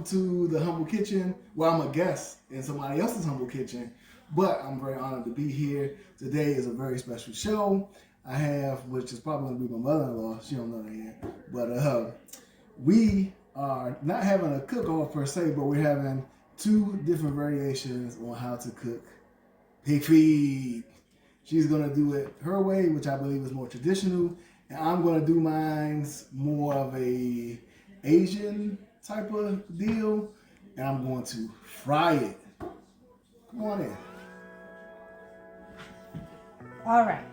to the Humble Kitchen. Well, I'm a guest in somebody else's Humble Kitchen, but I'm very honored to be here. Today is a very special show I have, which is probably going to be my mother-in-law. She don't know that yet. But we are not having a cook-off per se, but we're having two different variations on how to cook pig feet. She's going to do it her way, which I believe is more traditional, and I'm going to do mine's more of a Asian type of deal, and I'm going to fry it. Come on in. All right.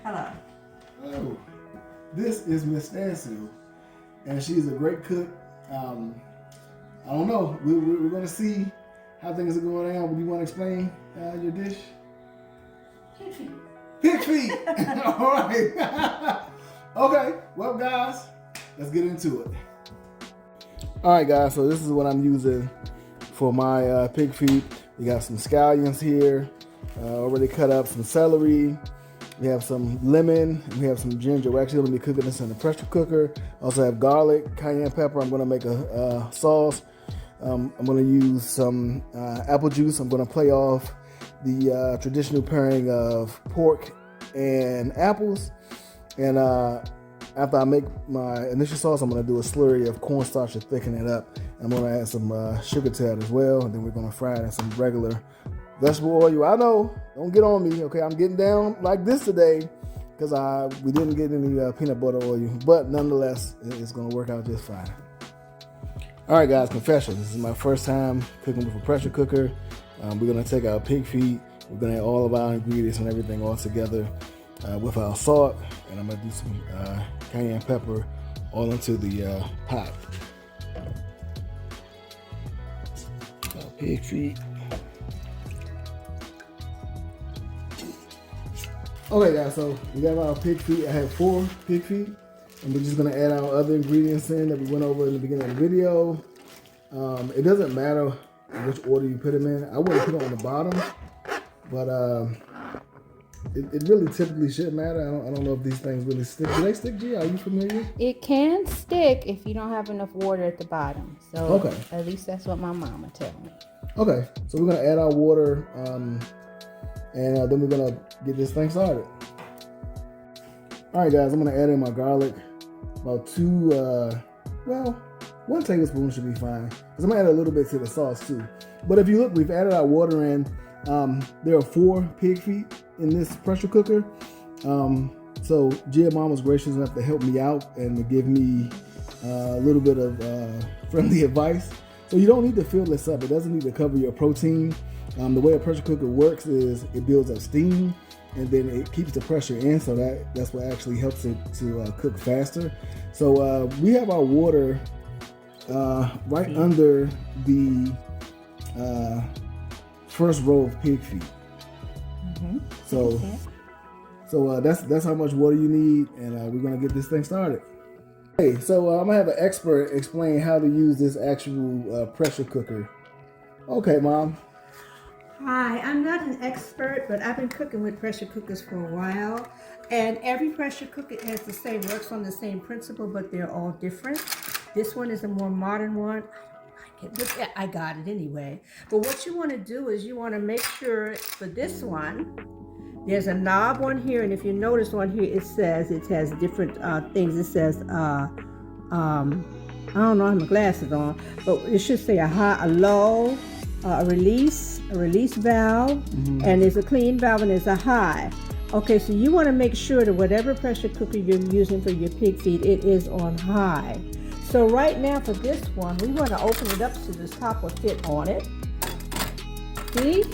Hello. Oh, this is Miss Stancil, and she's a great cook. I don't know. We're going to see how things are going on. Would you want to explain your dish? Pig feet. Pig feet. All right. Okay. Well, guys, let's get into it. All right, guys. So this is what I'm using for my pig feet. We got some scallions here, already cut up. Some celery. We have some lemon. We have some ginger. We're actually going to be cooking this in the pressure cooker. Also have garlic, cayenne pepper. I'm going to make a sauce. I'm going to use some apple juice. I'm going to play off the traditional pairing of pork and apples. And after I make my initial sauce, I'm going to do a slurry of cornstarch to thicken it up. And I'm going to add some sugar to that as well. And then we're going to fry it in some regular vegetable oil. I know, don't get on me, okay? I'm getting down like this today because we didn't get any peanut butter oil. But nonetheless, it's going to work out just fine. All right, guys, confession. This is my first time cooking with a pressure cooker. We're going to take our pig feet. We're going to add all of our ingredients and everything all together with our salt. And I'm going to do some cayenne pepper all into the pot. Our pig feet. Okay, guys, so we got our pig feet. I have 4 pig feet. And we're just going to add our other ingredients in that we went over in the beginning of the video. It doesn't matter which order you put them in. I wouldn't put it on the bottom, but it really typically shouldn't matter. I don't know if these things really stick. Do they stick, Gia? Are you familiar? It can stick if you don't have enough water at the bottom. So okay. At least that's what my mama told me. Okay, so we're going to add our water, and then we're going to get this thing started. All right, guys, I'm going to add in my garlic. About 1 tablespoon should be fine. Because I'm going to add a little bit to the sauce too. But if you look, we've added our water in. There are 4 pig feet in this pressure cooker. So Gia Mom was gracious enough to help me out and to give me a little bit of friendly advice. So you don't need to fill this up. It doesn't need to cover your protein. The way a pressure cooker works is it builds up steam, and then it keeps the pressure in, so that's what actually helps it to cook faster. So we have our water right under the first row of pig feet. Mm-hmm. So that's how much water you need, and we're gonna get this thing started. Okay, so I'm gonna have an expert explain how to use this actual pressure cooker. Okay, Mom. Hi, I'm not an expert, but I've been cooking with pressure cookers for a while. And every pressure cooker works on the same principle, but they're all different. This one is a more modern one. I got it anyway. But what you want to do is you want to make sure for this one, there's a knob on here. And if you notice on here, it has different things. It says, I don't know, I have my glasses on, but it should say a high, a low, a release valve, and there's a clean valve, and there's a high. Okay, so you want to make sure that whatever pressure cooker you're using for your pig feet, it is on high. So right now for this one, we want to open it up so the top will fit on it. See?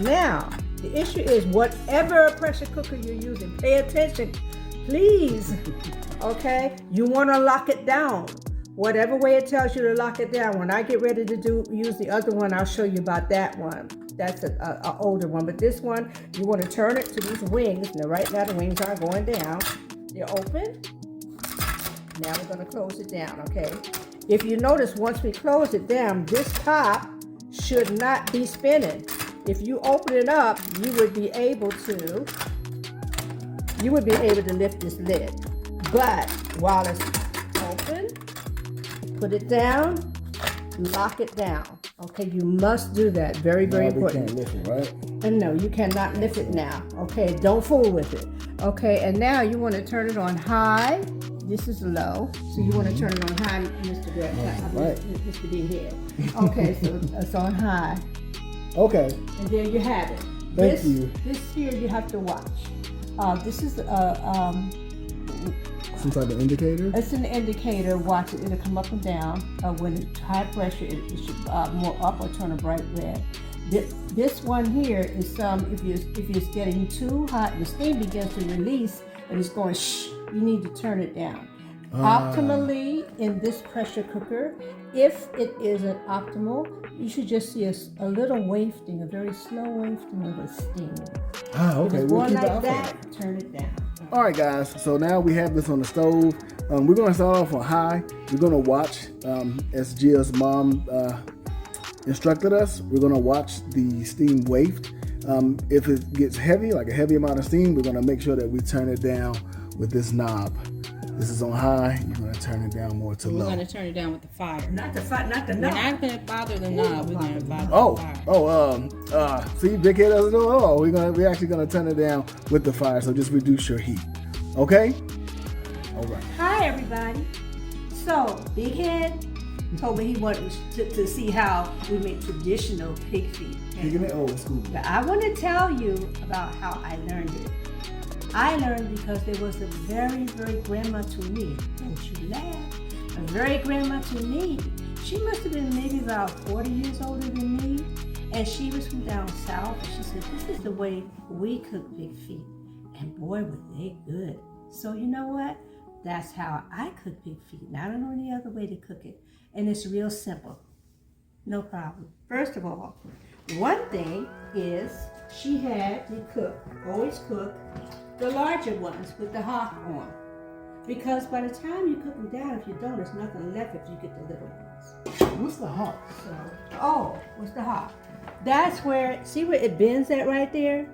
Now, the issue is whatever pressure cooker you're using, pay attention, please. Okay, you want to lock it down. Whatever way it tells you to lock it down. When I get ready to use the other one, I'll show you about that one. That's an older one. But this one, you want to turn it to these wings. Now, right now, the wings are going down. They're open. Now we're going to close it down, okay? If you notice, once we close it down, this top should not be spinning. If you open it up, you would be able to lift this lid. But while it's open, put it down, lock it down. Okay, you must do that. Very, very Now we important. can't lift it, right? And no, you cannot lift it now. Okay, don't fool with it. Okay, and now you want to turn it on high. This is low, so you want to turn it on high, Mr. Greg. Right. Mr. D here. Okay, so it's on high, Okay. and there you have it. Thank you. This here you have to watch. This is Some type of indicator? it's an indicator. Watch it; it'll come up and down. When it's high pressure, it should more up or turn a bright red. This one here is if it's getting too hot and the steam begins to release and it's going shh, you need to turn it down. Optimally in this pressure cooker, if it isn't optimal, you should just see a little wafting, a very slow wafting of the steam. Okay. If it's We'll going keep it like out for that, turn it down. All right, guys. So now we have this on the stove. We're gonna start off on high. We're gonna watch as Gia's mom instructed us. We're gonna watch the steam waft. If it gets heavy, like a heavy amount of steam, we're gonna make sure that we turn it down with this knob. This is on high. You're gonna turn it down more to We're low. going to turn it down with the fire. Not the We're knob. not going to bother the knob. We're going to bother the fire. See, Big Head doesn't know. Oh, we're actually gonna turn it down with the fire. So just reduce your heat. Okay. All right. Hi everybody. So Big Head told me he wanted to see how we make traditional pig feet. Kicking it old school. But I want to tell you about how I learned it. I learned because there was a very, very grandma to me. Don't you laugh. A very grandma to me. She must have been maybe about 40 years older than me. And she was from down south. And she said, this is the way we cook pig feet. And boy, were they good. So you know what? That's how I cook pig feet. And I don't know any other way to cook it. And it's real simple. No problem. First of all, one thing is she had to always cook the larger ones with the hock on. Because by the time you cook them down, if you don't, there's nothing left if you get the little ones. What's the hawk? What's the hock? That's where, see where it bends at right there?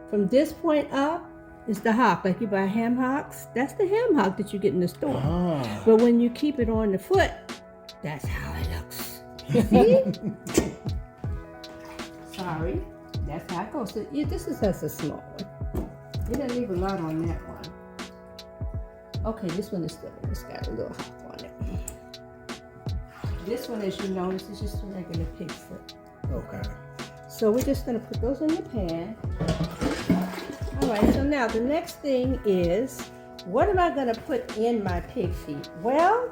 From this point up is the hock. Like you buy ham hocks, that's the ham hock that you get in the store. But when you keep it on the foot, that's how it looks. See? Sorry, that's how it goes. So, this is just a small one. It doesn't leave a lot on that one. Okay, this one is still, it's got a little hop on it. This one, as you notice, is just a regular pig foot. Okay. So we're just gonna put those in the pan. All right, so now the next thing is, what am I gonna put in my pig feet? Well,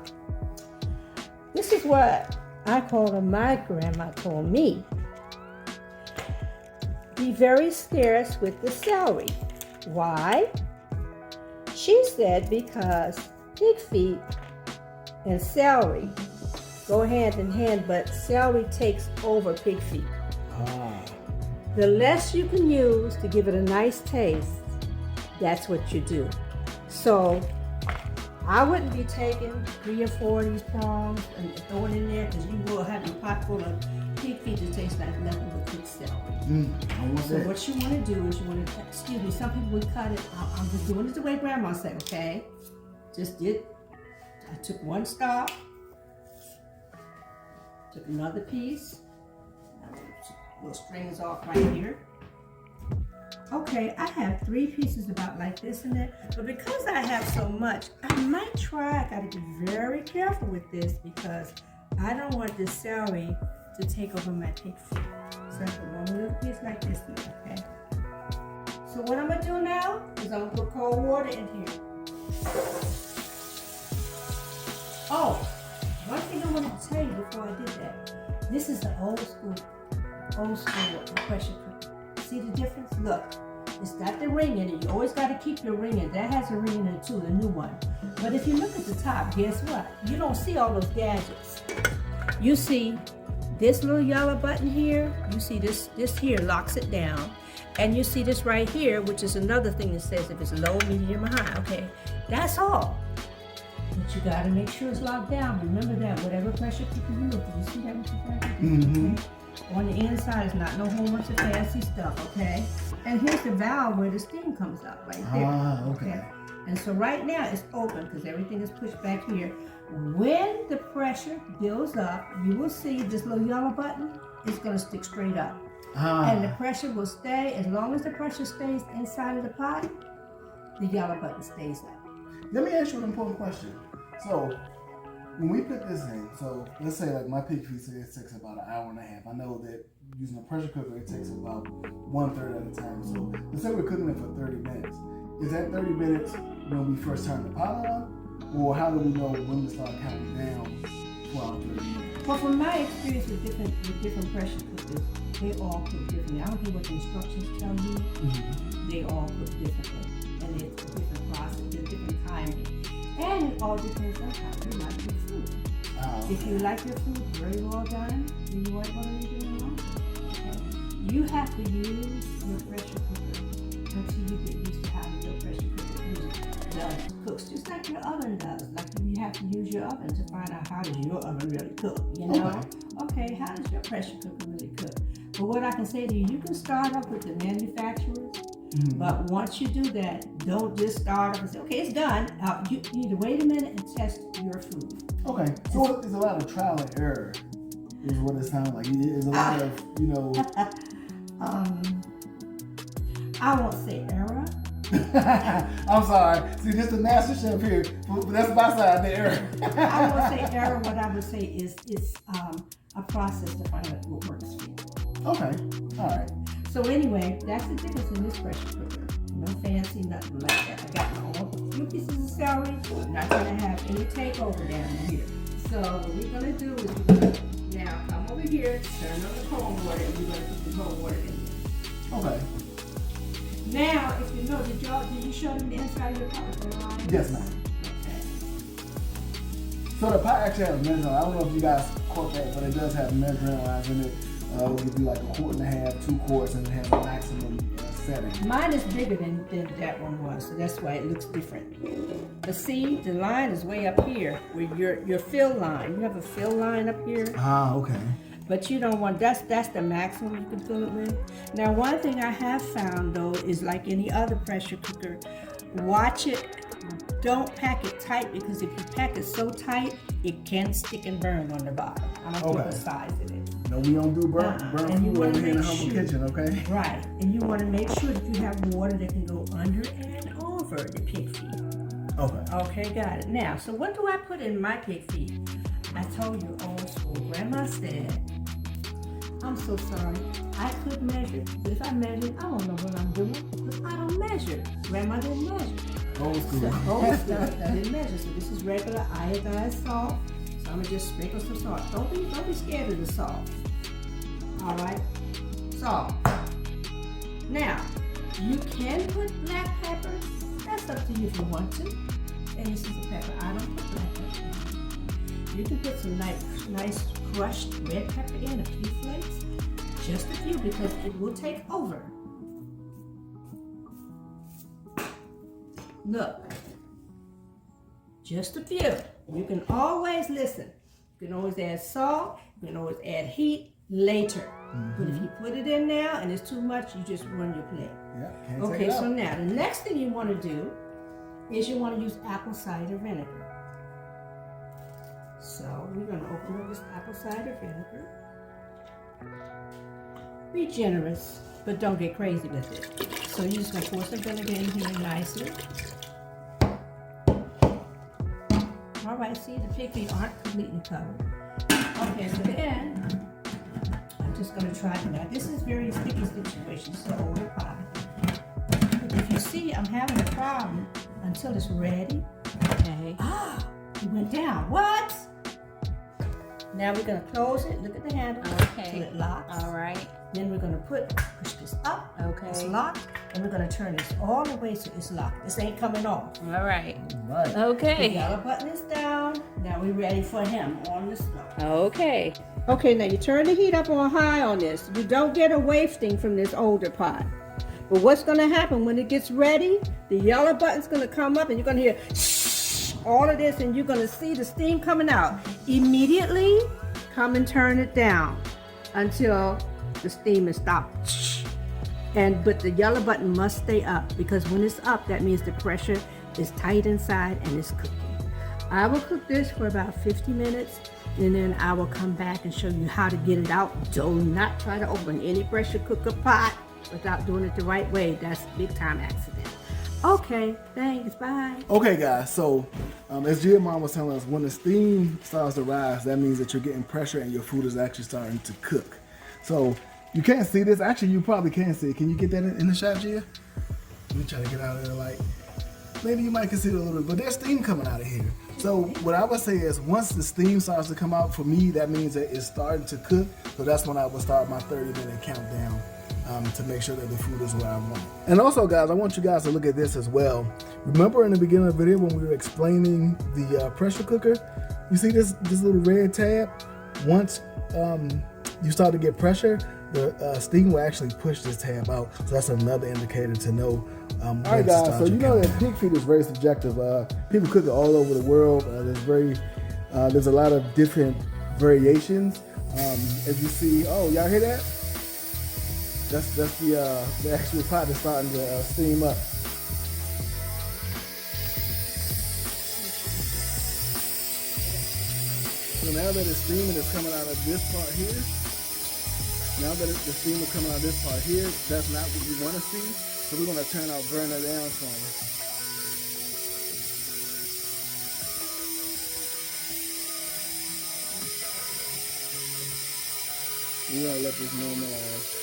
this is what I call them, my grandma told me. Be very scarce with the celery. Why? She said because pig feet and celery go hand in hand, but celery takes over pig feet. The less you can use to give it a nice taste, that's what you do. So I wouldn't be taking 3 or 4 of these prongs and throwing in there, because you will have a pot full of pig feet that tastes like nothing but pig celery. So what you want to do is excuse me, some people would cut it. I'm just doing it the way Grandma said, okay? I took one stalk, took another piece, little strings off right here. Okay, I have 3 pieces about like this in it, but because I have so much, I might try. I gotta be very careful with this because I don't want this celery to take over my pig feet. So I put one little piece like this in there, okay? So what I'm gonna do now is I'm gonna put cold water in here. Oh, one thing I wanted to tell you before I did that. This is the old school pressure cooker. See the difference? Look, it's got the ring in it. You always got to keep your ring in. That has a ring in it too, the new one. But if you look at the top, guess what? You don't see all those gadgets. You see this little yellow button here. You see this here locks it down. And you see this right here, which is another thing that says if it's low, medium, or high. Okay, that's all. But you got to make sure it's locked down. Remember that, whatever pressure cooker you look at. You see that with your okay? On the inside, it's not no whole bunch of fancy stuff, okay? And here's the valve where the steam comes up, right there. Okay. And so right now it's open because everything is pushed back here. When the pressure builds up, you will see this little yellow button is going to stick straight up. And the pressure will stay. As long as the pressure stays inside of the pot, the yellow button stays up. Let me ask you an important question. So, when we put this in, so let's say like my pig feet, it takes about an hour and a half. I know that using a pressure cooker, it takes about 1/3 at a time. So let's say we're cooking it for 30 minutes. Is that 30 minutes when we first turn the pot on? Or how do we know when to start counting down 12, 30 minutes? Well, from my experience with different pressure cookers, they all cook differently. I don't care what the instructions tell you, they all cook differently. And it's a different process, it's different timing. And it all depends on how you like your food. If you like your food very well done, then you aren't going to be doing wrong. Okay? You have to use your pressure cooker until you get used to how your pressure cooker cooks, just like your oven does. Like you have to use your oven to find out how does your oven really cook, you know? Okay, how does your pressure cooker really cook? But what I can say to you, you can start off with the manufacturers, but once you do that, don't just start off and say, okay, it's done. You need to wait a minute and test your food. Okay, so there's a lot of trial and error, is what it sounds like. There's a lot of, you know. I won't say error. I'm sorry. See, this is the master chef here, but that's my side, the error. I won't say error. What I would say is it's a process to find out what works for you. Okay, all right. So anyway, that's the difference in this pressure cooker. No fancy, nothing like that. I got my own few pieces of celery. I'm not going to have any takeover down here. So what we're going to do is we're going to now come over here, turn on the cold water, and we're going to put the cold water in there. Okay. Now, if you know, did you show them the inside of your pot? Yes, ma'am. Okay. So the pot actually has measuring. I don't know if you guys caught that, but it does have measuring lines in it. It'll give you like 1.5 quarts, 2 quarts, and it has a maximum setting. Mine is bigger than that one was, so that's why it looks different. But see, the line is way up here, where your fill line. You have a fill line up here. Okay. But you don't want, that's the maximum you can fill it with. Now, one thing I have found though is like any other pressure cooker, watch it. Don't pack it tight, because if you pack it so tight, it can stick and burn on the bottom. I don't care what size it is. No, we don't do burn food over here in the humble kitchen, okay? Right, and you want to make sure that you have water that can go under and over the pig feet. Okay. Okay, got it. Now, so what do I put in my pig feet? I told you old school. Grandma said, I'm so sorry, I could measure, but if I measured, I don't know what I'm doing, because I don't measure. Grandma didn't measure. Old school. So, old stuff, I didn't measure. So this is regular iodized salt. So I'm gonna just sprinkle some salt. Don't be scared of the salt. All right, salt. Now, you can put black pepper. That's up to you if you want to. And this is a pepper. I don't put black pepper. You can put some nice crushed red pepper in, a few flakes, just a few, because it will take over. Look, just a few. You can always listen. You can always add salt. You can always add heat later. But if you put it in now and it's too much, you just run your plate. Yeah, can't okay, take it out. so now the next thing you want to do is you want to use apple cider vinegar. So we're going to open up this apple cider vinegar. Be generous, but don't get crazy with it. So you're just going to pour some vinegar in here nicely. All right, see, the pig feet aren't completely covered. Okay, so then I'm just going to try it. Now, this is very sticky situation, so older pot. If you see, I'm having a problem until it's ready. Okay. Ah, it went down. What? Now we're going to close it. Look at the handle. Okay. Till it locks. All right. Then we're going to push this up. Okay. It's locked. And we're going to turn this all the way so it's locked. This ain't coming off. All right. Right. The Okay. yellow button is down. Now we're ready for him on the stove. Okay. Okay, now you turn the heat up on high on this. You don't get a wafting from this older pot. But what's going to happen when it gets ready? The yellow button's going to come up and you're going to hear all of this, and you're going to see the steam coming out. Immediately, come and turn it down until the steam is stopped. But the yellow button must stay up, because when it's up, that means the pressure It's tight inside and it's cooking. I will cook this for about 50 minutes and then I will come back and show you how to get it out. Do not try to open any pressure cooker pot without doing it the right way. That's a big time accident. Okay, thanks, bye. Okay guys, so as Gia Mom was telling us, when the steam starts to rise, that means that you're getting pressure and your food is actually starting to cook. So you can't see this. Actually, you probably can see it. Can you get that in the shot, Gia? Let me try to get out of there like, maybe you might can see it a little bit, but there's steam coming out of here. So what I would say is once the steam starts to come out, for me, that means that it's starting to cook. So that's when I would start my 30-minute countdown to make sure that the food is where I want it. And also, guys, I want you guys to look at this as well. Remember in the beginning of the video when we were explaining the pressure cooker? You see this little red tab? Once you start to get pressure, the steam will actually push this tab out. So that's another indicator to know. All right, guys, so you know that pig feet is very subjective. People cook it all over the world. There's a lot of different variations. As you see, oh, y'all hear that? That's the actual pot that's starting to steam up. So now that it's steaming, it's coming out of this part here. Now that the steam is coming out of this part here, that's not what we want to see. So we're going to turn our burner down some. We're going to let this normalize.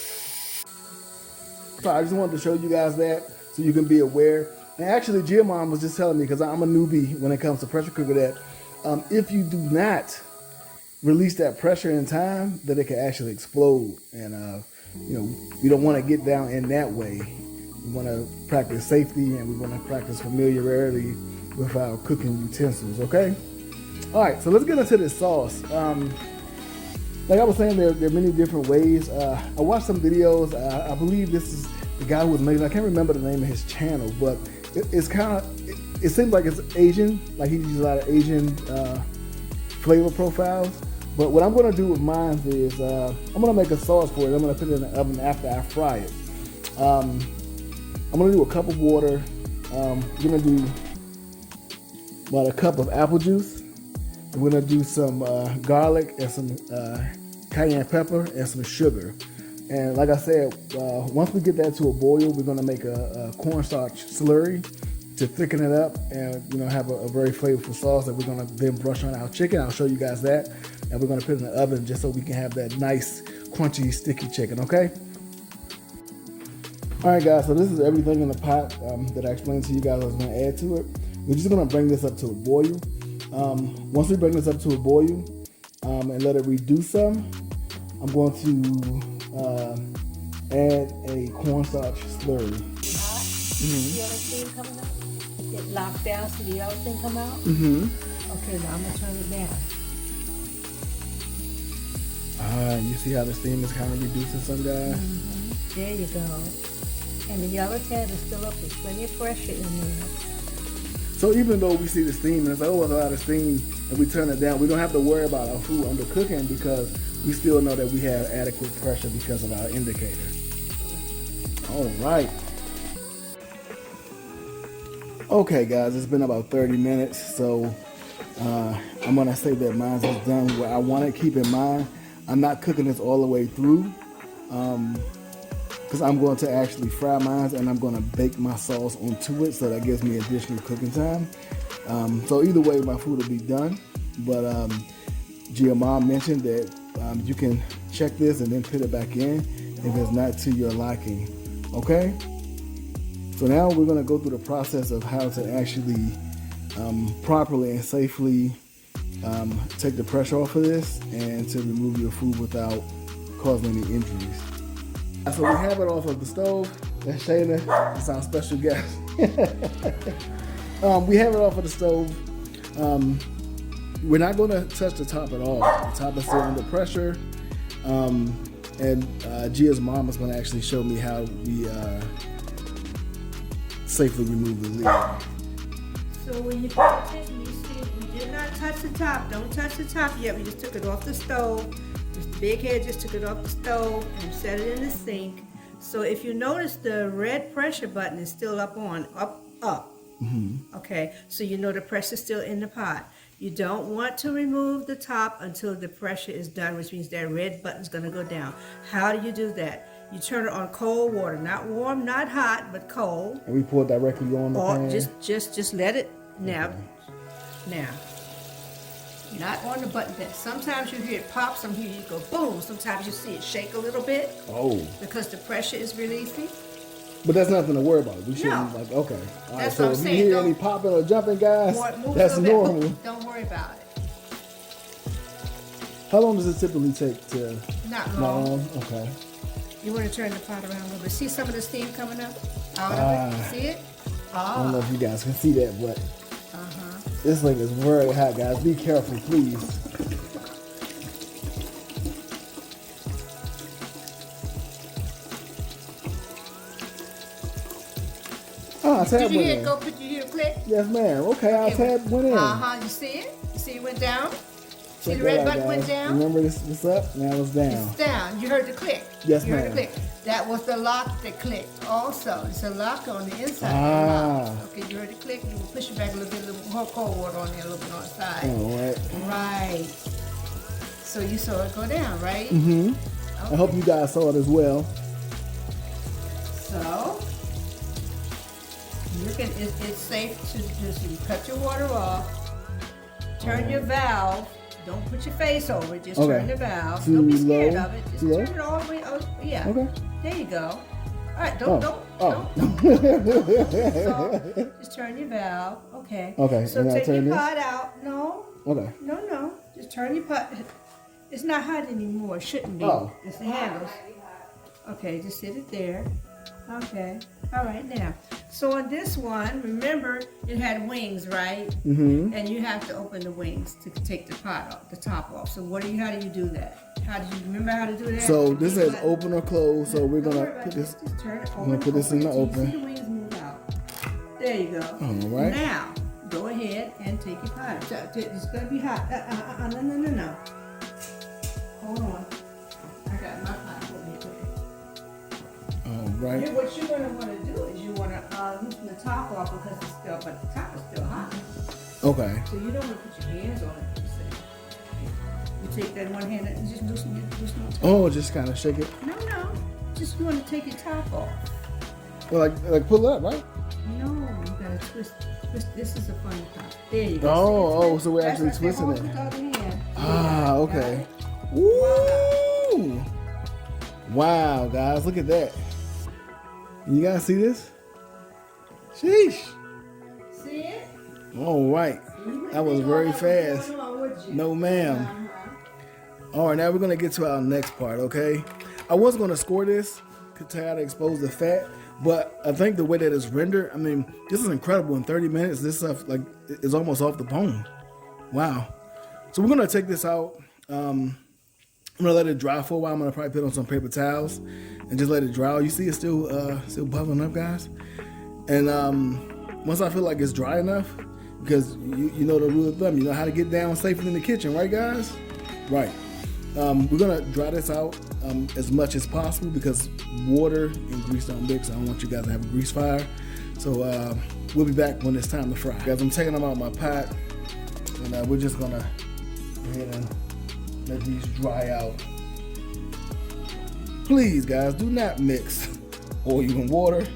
So I just wanted to show you guys that so you can be aware. And actually, Gia Mom was just telling me, because I'm a newbie when it comes to pressure cooker, that if you do not release that pressure in time, that it can actually explode. And you know, we don't want to get down in that way. We want to practice safety and we want to practice familiarity with our cooking utensils, okay? All right, so let's get into this sauce. Like I was saying, there are many different ways. I watched some videos. I believe this is the guy who was making, I can't remember the name of his channel, but it's kind of, it seems like it's Asian, like he uses a lot of Asian flavor profiles. But what I'm going to do with mine is I'm going to make a sauce for it. I'm going to put it in the oven after I fry it. I'm going to do a cup of water. I'm going to do about a cup of apple juice. We're going to do some garlic and some cayenne pepper and some sugar. And like I said, once we get that to a boil, we're going to make a cornstarch slurry to thicken it up and have a very flavorful sauce that we're going to then brush on our chicken. I'll show you guys that. And we're going to put it in the oven just so we can have that nice, crunchy, sticky chicken, okay? All right, guys, so this is everything in the pot that I explained to you guys I was going to add to it. We're just going to bring this up to a boil. Once we bring this up to a boil and let it reduce some, I'm going to add a cornstarch slurry. See all the steam coming out? Get locked down, see the other thing come out? Okay, now I'm going to turn it down. You see how the steam is kind of reducing some, guys? There you go. And the yellow tab is still up. There's plenty of pressure in there. So even though we see the steam and it's like, oh, there's a lot of steam, and we turn it down, we don't have to worry about our food undercooking because we still know that we have adequate pressure because of our indicator. All right. Okay, guys, it's been about 30 minutes, so I'm going to say that mine is done where I want to. Keep in mind, I'm not cooking this all the way through because I'm going to actually fry mine and I'm going to bake my sauce onto it, so that gives me additional cooking time. So either way, my food will be done. But Gia Mom mentioned that you can check this and then put it back in if it's not to your liking. Okay? So now we're going to go through the process of how to actually properly and safely take the pressure off of this and to remove your food without causing any injuries. So we have it off of the stove. That's Shayna. That's our special guest. We have it off of the stove. We're not going to touch the top at all. The top is still under pressure. And Gia's mom is going to actually show me how we safely remove the lid. So when you put it in, you see we did not touch the top. Don't touch the top yet. We just took it off the stove. Mr. Big Head just took it off the stove and set it in the sink. So if you notice, the red pressure button is still up. Okay, so you know the pressure's still in the pot. You don't want to remove the top until the pressure is done, which means that red button's gonna go down. How do you do that? You turn it on cold water, not warm, not hot, but cold. And we pour it directly on the pan? Just let it, now, not on the button. Sometimes you hear it pop, some hear you go boom. Sometimes you see it shake a little bit. Oh. Because the pressure is releasing. But that's nothing to worry about. We shouldn't, No. like, okay. All right, That's so what I'm if saying. you hear Don't- any popping or jumping, guys, Move that's a little bit. normal. Don't worry about it. How long does it typically take to... Not Not long. long? Okay. You want to turn the pot around a little bit. See some of the steam coming up out of Ah. it? See it? I don't know if you guys can see that, but Uh-huh. this thing is very hot, guys. Be careful, please. Ah, tab Did you went hear in. it go? Did you hear it click? Yes, ma'am. Okay, our tab went in. Uh-huh. You see it? You see it went down? See Check the that red out, button went guys. down? Remember this was up, now it's down. It's down. You heard the click. Yes, You heard ma'am. the click. That was the lock that clicked. Also, it's a lock on the inside. Ah. Okay, you heard the click. You will push it back a little bit, a little more cold water on there, a little bit on the side. All right. Right. So you saw it go down, right? Mm-hmm. Okay. I hope you guys saw it as well. So you can. It's safe to just cut your water off. Turn your valve. Don't put your face over it. Just Okay. turn the valve. Too Don't be scared low? of it. Just Too low? turn it all the way. Oh, yeah. Okay. There you go. All right. Don't. Oh. So, just turn your valve. Okay. Okay, So and I'll take turn your this? pot out. No. Okay. No. Just turn your pot. It's not hot anymore. It shouldn't be. Oh. It's the handles. Okay, just sit it there. Okay. All right, now. So on this one, remember it had wings, right? Mm-hmm. And you have to open the wings to take the pot off, the top off. So how do you do that? How did you remember how to do that? So this Big says button. open or close, so we're Don't gonna worry about put it. this. Just turn it. I'm gonna put this in the till you open. See the wings move out. There you go. All right. Now go ahead and take your pot. It's gonna be hot. No. Hold on. I got my pot over here. All right. Here, what you're gonna want to do is you want to loosen the top off because it's still, but the top is still hot. Okay. So you don't want to put your hands on it. You take that one hand and just loosen it. Oh, just kind of shake it. No. Just you want to take your top off. Well, like pull it up, right? No, you gotta twist. This is a funny part. There you go. Oh, See, so we're that's actually like twisting hold it. with the other hand. Ah, Got okay. it? Woo! Wow, guys, look at that. You guys see this? Sheesh. See it? All right. That was very fast. No, ma'am. All right, now we're gonna get to our next part, okay? I was gonna score this to try to expose the fat, but I think the way that it's rendered, I mean, this is incredible. In 30 minutes, this stuff like is almost off the bone. Wow. So we're gonna take this out. I'm gonna let it dry for a while. I'm gonna probably put on some paper towels and just let it dry. You see, it's still bubbling up, guys. And once I feel like it's dry enough, because you know the rule of thumb, you know how to get down safely in the kitchen, right, guys? Right. We're gonna dry this out as much as possible because water and grease don't mix. I don't want you guys to have a grease fire. So we'll be back when it's time to fry. Guys, I'm taking them out of my pot, and we're just gonna go ahead and let these dry out. Please, guys, do not mix oil and water.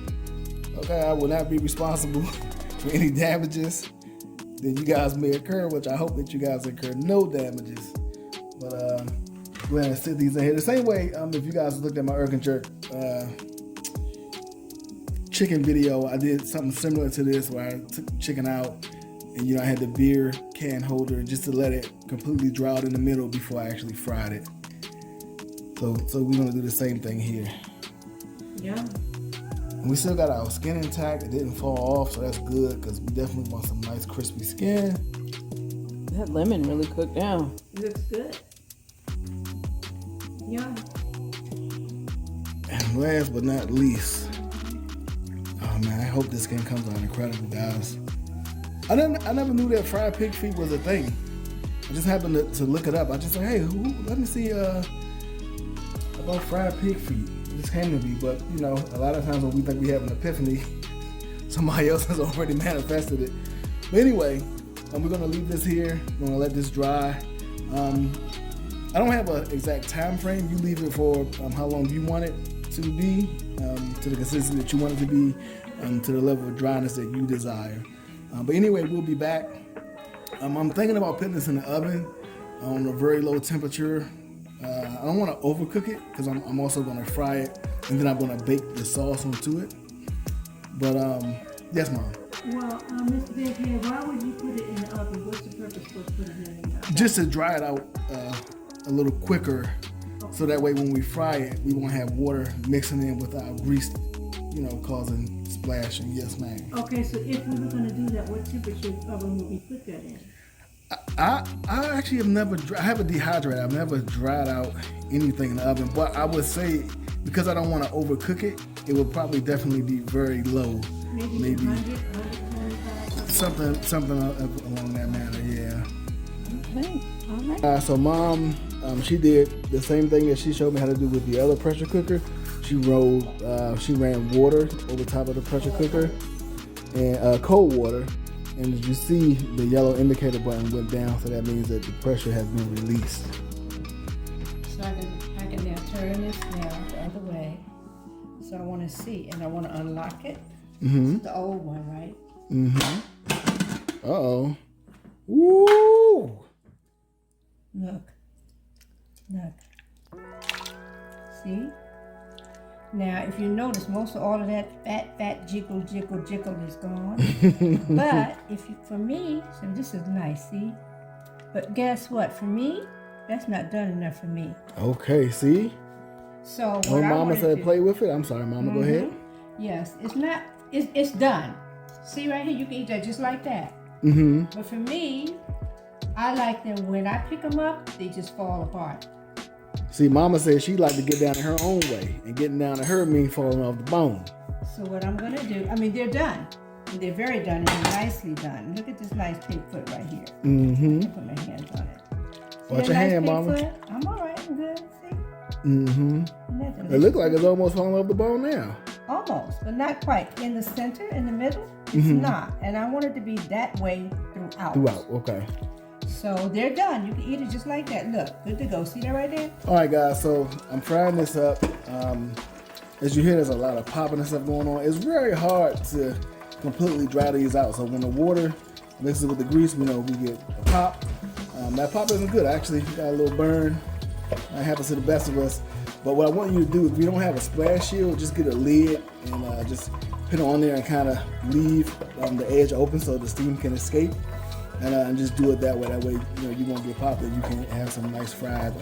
Okay, I will not be responsible for any damages that you guys may occur, which I hope that you guys incur no damages. But go ahead and sit these in here. The same way, if you guys looked at my Erkin Jerk chicken video, I did something similar to this where I took the chicken out and I had the beer can holder just to let it completely dry out in the middle before I actually fried it. So we're gonna do the same thing here. Yeah. And we still got our skin intact. It didn't fall off, so that's good because we definitely want some nice crispy skin. That lemon really cooked down. It looks good. Yeah. And last but not least, oh man, I hope this skin comes out incredible, guys. I never knew that fried pig feet was a thing. I just happened to look it up. I just said, hey, let me see about fried pig feet. It just came to me, but a lot of times when we think we have an epiphany, somebody else has already manifested it. But anyway, we're gonna leave this here. We're gonna let this dry. I don't have an exact time frame. You leave it for how long you want it to be, to the consistency that you want it to be, to the level of dryness that you desire. But anyway, we'll be back. I'm thinking about putting this in the oven on a very low temperature. I don't want to overcook it because I'm also going to fry it, and then I'm going to bake the sauce onto it. But yes, Mom. Well, Mr. Bighead, why would you put it in the oven? What's the purpose for putting it in the oven? Just to dry it out a little quicker, so that way when we fry it, we won't have water mixing in with our grease, causing splashing. Yes, ma'am. Okay, so if we were going to do that, what temperature oven would we put that in? I actually have never. I have a dehydrator. I've never dried out anything in the oven, but I would say because I don't want to overcook it, it would probably definitely be very low. Maybe 100, something along that manner. Yeah. Okay. All right. So Mom, she did the same thing that she showed me how to do with the other pressure cooker. She ran water over top of the pressure cooker and cold water. And as you see, the yellow indicator button went down, so that means that the pressure has been released. So I can now turn this now the other way. So I want to see, and I want to unlock it. Mm-hmm. It's the old one, right? Mm-hmm. Uh-oh. Woo! Look. See? Now, if you notice, most of all of that fat jiggle is gone. But for me, so this is nice, see? But guess what? For me, that's not done enough for me. Okay, see? So when Mama said play with it, I'm sorry, Mama, go ahead. Yes, it's done. See right here, you can eat that just like that. Mm-hmm. But for me, I like them when I pick them up, they just fall apart. See, Mama said she like to get down in her own way, and getting down to her means falling off the bone. So what I'm gonna do, they're done. And they're very done and nicely done. Look at this nice pig foot right here. Mm-hmm. Put my hands on it. Watch your hand, Mama. Foot? I'm all right. I'm good. See? Mm-hmm. It looks like it's almost falling off the bone now. Almost, but not quite. In the center, in the middle, it's not. And I want it to be that way throughout. Okay. So they're done. You can eat it just like that. Look, good to go. See that right there? All right, guys. So I'm frying this up. As you hear, there's a lot of popping and stuff going on. It's very hard to completely dry these out. So when the water mixes with the grease, we get a pop. That pop isn't good. Actually, got a little burn. That happens to the best of us. But what I want you to do, if you don't have a splash shield, just get a lid and just put it on there and kind of leave the edge open so the steam can escape. And just do it that way. That way, you won't get popped and you can have some nice fried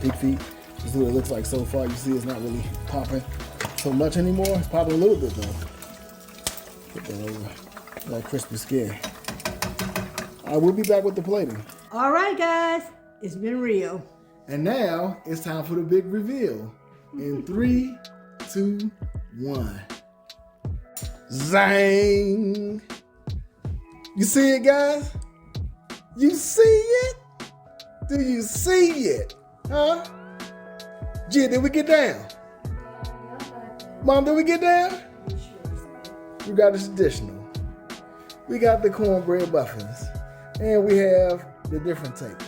pig feet. This is what it looks like so far. You see it's not really popping so much anymore. It's popping a little bit though. Put that over that crispy skin. All right, we'll be back with the plating. All right, guys. It's been real. And now it's time for the big reveal. In 3, 2, 1. Zang! You see it, guys? You see it? Do you see it? Huh? Gee, did we get down? Mom, did we get down? We got the traditional. We got the cornbread muffins. And we have the different take,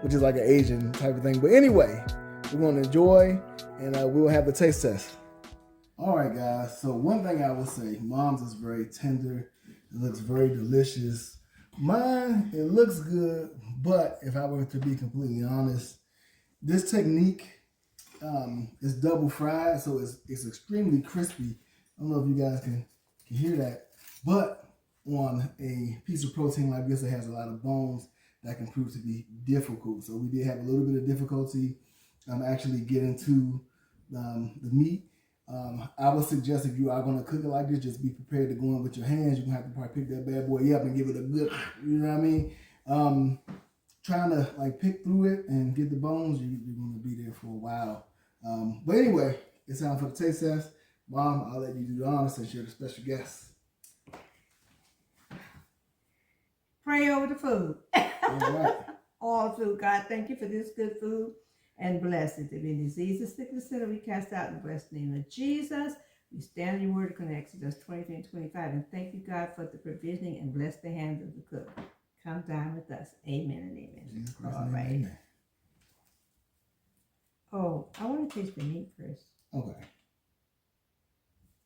which is like an Asian type of thing. But anyway, we're going to enjoy and we'll have the taste test. All right, guys. So one thing I will say, Mom's is very tender. It looks very delicious. Mine, it looks good, but if I were to be completely honest, this technique is double fried, so it's extremely crispy. I don't know if you guys can hear that, but on a piece of protein like this that has a lot of bones, that can prove to be difficult. So we did have a little bit of difficulty actually getting to the meat. I would suggest if you are going to cook it like this, just be prepared to go in with your hands. You're going to have to probably pick that bad boy up and give it a good, you know what I mean? Trying to pick through it and get the bones, you're going to be there for a while. But anyway, it's time for the taste test. Mom, I'll let you do the honors since you're the special guest. Pray over the food. All right. All food. God, thank you for this good food and bless it. If any diseases, sickness, sin, we cast out in the blessed name of Jesus. We stand in your word in Exodus 23 and 25. And thank you, God, for the provisioning and bless the hands of the cook. Come down with us. Amen and amen. Jesus Christ, All amen, right. amen. Oh, I want to taste the meat first. Okay.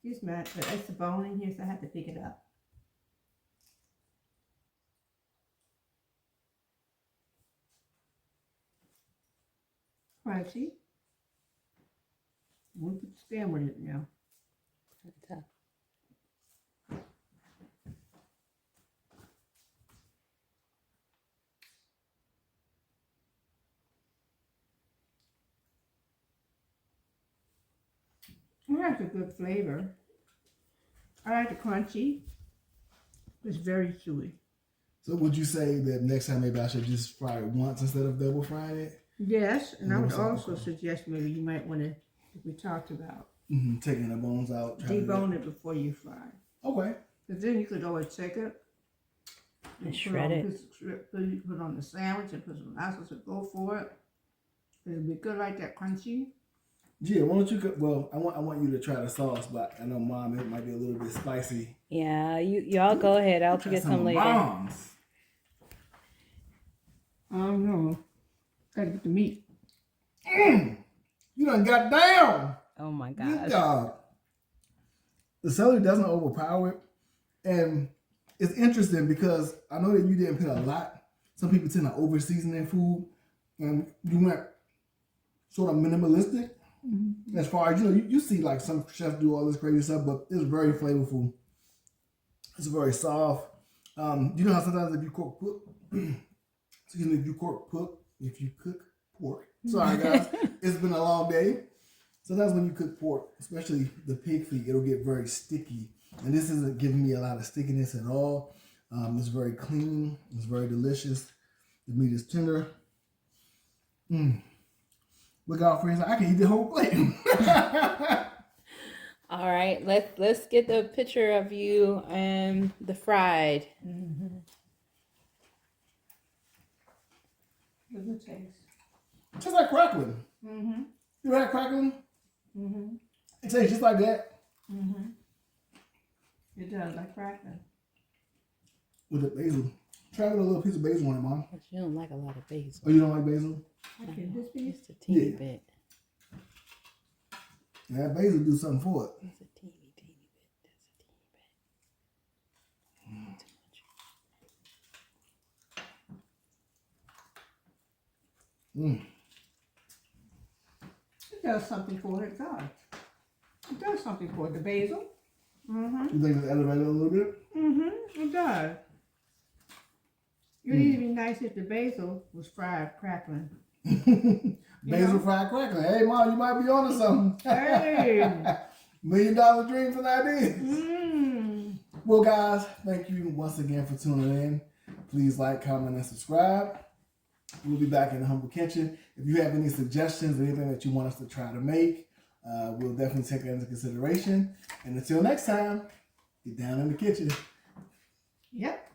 Excuse me, but it's a bone in here, so I have to pick it up. Crunchy. We'll put the stem with it now. It has a good flavor. I like the crunchy. It's very chewy. So would you say that next time maybe I should just fry it once instead of double frying it? Yes, and I would also Okay. suggest maybe you might want to, like we talked about, Taking the bones out. debone it before you fry. Okay. Because then you could always take it And shred it. Put it on the sandwich and put some sauce and go for it. It'll be good like that crunchy. Yeah, why don't you? Well, I want you to try the sauce, but I know Mom, it might be a little bit spicy. Yeah, y'all go ahead. I'll get some later. Moms. I don't know. Gotta get the meat. You done got down. Oh my Good gosh. job. The celery doesn't overpower it, and it's interesting because I know that you didn't put a lot. Some people tend to over season their food, and you went sort of minimalistic. As far as you see like some chefs do all this crazy stuff, but it's very flavorful. It's very soft. You know how sometimes if you cook excuse me, if you cook pork. Sorry guys, it's been a long day. Sometimes when you cook pork, especially the pig feet, it'll get very sticky. And this isn't giving me a lot of stickiness at all. It's very clean. It's very delicious. The meat is tender. Look out, friends! I can eat the whole plate. All right, let's get the picture of you and the fried. Good the taste. Just like crackling. You had crackling? It tastes just like that. It does, like crackling. With the basil. Try with a little piece of basil on it, Mom. But you don't like a lot of basil. Oh, you don't like basil? Okay, this piece. Just a teeny Yeah. bit. Yeah, basil do something for it. Just a teeny bit. Just a teeny bit. Not too much. It does something for it, it does. It does something for it, the basil. You think it's elevated a little bit? It does. It would even be nice if the basil was fried crackling. Basil fried crackling. Hey, Mom, you might be onto something. Hey! $1 million dreams and ideas. Well, guys, thank you once again for tuning in. Please like, comment, and subscribe. We'll be back in the Humble Kitchen. If you have any suggestions, anything that you want us to try to make, we'll definitely take that into consideration. And until next time, get down in the kitchen. Yep.